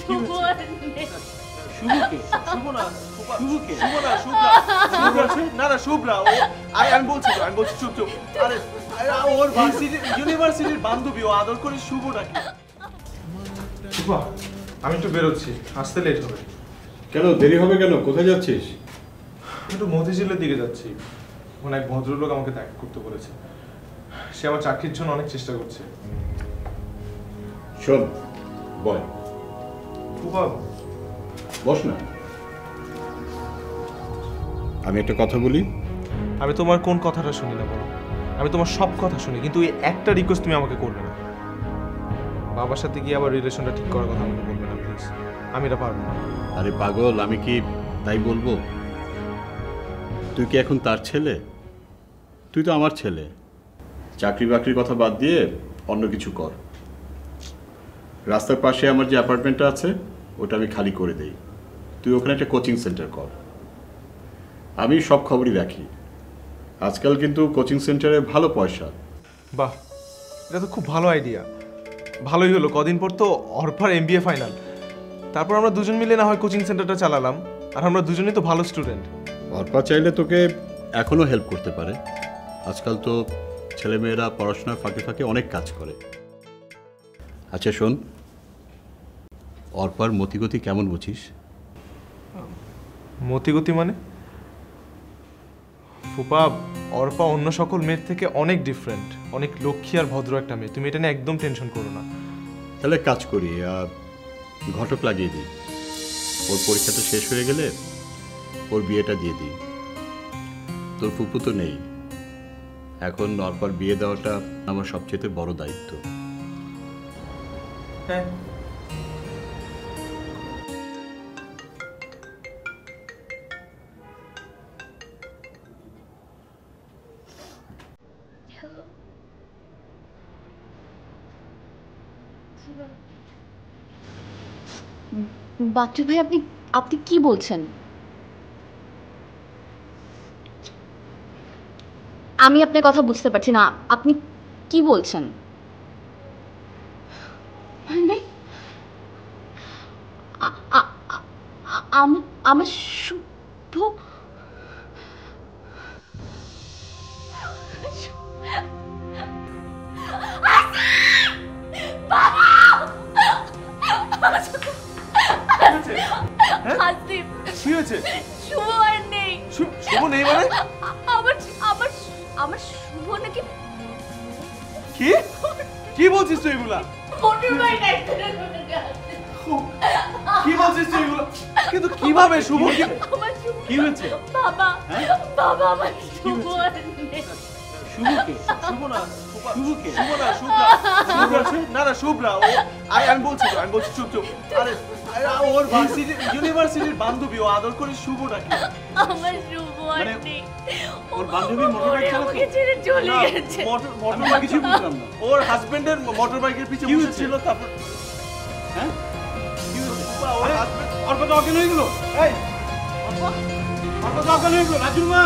শুভ শুভকে শুভ না শুভকে শুভ না শুভ্রা না না শুভ্রা ও আমি বলছি চুপ চুপ আরে ওর ইউনিভার্সিটির বান্ধবী ও আদর করে শুভ নাকি শুভা আমি একটু বেরোচ্ছি আসতে লেট হবে। কেন দেরি হবে কেন? কোথায় যাচ্ছিস? একটু মতিঝিলের দিকে যাচ্ছি। ওখানে এক ভদ্রলোক আমাকে দেখা করতে বলেছে। সে আমার চাকরির জন্য অনেক চেষ্টা করছে। শোন বয় শুভা বস না, আমি একটা কথা বলি। আমি তোমার কোন কথাটা শুনি না বলো? আমি তোমার সব কথা শুনি, কিন্তু এই একটা রিকোয়েস্ট তুমি আমাকে করবে না। বাবার সাথে গিয়ে আবার রিলেশনটা ঠিক করার কথা আমাকে বলবে না প্লিজ। আমি এটা পারবো না। আরে পাগল, আমি কি তাই বলবো? তুই কি এখন তার ছেলে? তুই তো আমার ছেলে। চাকরি বাকরির কথা বাদ দিয়ে অন্য কিছু কর। রাস্তার পাশে আমার যে অ্যাপার্টমেন্টটা আছে ওটা আমি খালি করে দেই। তুই ওখানে একটা কোচিং সেন্টার কর। আমি সব খবরই রাখি। আজকাল কিন্তু কোচিং সেন্টারে ভালো পয়সা। বাহ, এটা তো খুব ভালো আইডিয়া। ভালোই হলো, কদিন পর তো অর্পার MBA ফাইনাল। তারপর আমরা দুজন মিলে না হয় কোচিং সেন্টারটা চালালাম। আর আমরা দুজনেই তো ভালো স্টুডেন্ট। অর্পা চাইলে তোকে এখনও হেল্প করতে পারে। আজকাল তো ছেলেমেয়েরা পড়াশোনার ফাঁকে ফাঁকে অনেক কাজ করে। আচ্ছা শোন, অর্পার মতিগতি কেমন বুঝিস? মতিগতি মানে? ফুপা, অর্পা অন্য সকল মেয়ের থেকে অনেক ডিফারেন্ট, অনেক লক্ষ্মী আর ভদ্র একটা মেয়ে। তুমি এটা নিয়ে একদম টেনশন করো না। তাহলে কাজ করি, ঘটক লাগিয়ে দিই। ওর পরীক্ষাটা শেষ হয়ে গেলে ওর বিয়েটা দিয়ে দিই। তোর ফুপু তো নেই, এখন অর্পার বিয়ে দেওয়াটা আমার সবচেয়ে বড় দায়িত্ব। হ্যাঁ, বাচ্চু ভাই, আপনি আপনি কি বলছেন? আমি আপনার কথা বুঝতে পারছি না। আপনি কি বলছেন? মানে আমার শুভ আসিফ, কি হয়েছে? শুভ আর নেই। শুভ নেই মানে? আমার আমার আমার শুভ নাকি কি কি বলছিস তুই এগুলা? মোটর বাইক অ্যাক্সিডেন্ট হয়ে গেছে। কি বলছিস তুই এগুলা? কিন্তু কিভাবে শুভ আমার শুভ কি হয়েছে? বাবা বাবা আমার শুভ আর নেই। শুভকে শুভ না শুভকে শুভ না শুভ্রা না না শুভ্রা ও আমি বলছি চুপ চুপ আরে ওর ইউনিভার্সিটির বান্ধবী ও আদর করে শুভ নাকি? আমার শুভ আর নেই। ওর বান্ধবী মোটরবাইক চালাতো? আমাকে ছেড়ে চলে গেছে। মোটরবাইক কিছু বুঝলাম না। ওর হাজবেন্ডের মোটরবাইকের পিছে বসে ছিল, তারপর হ্যাঁ কি হয়েছে? ওর হাজবেন্ড অর্পা তো অজ্ঞান হয়ে গেল। এই অর্পা তো অজ্ঞান হয়ে গেল। রাজুর মা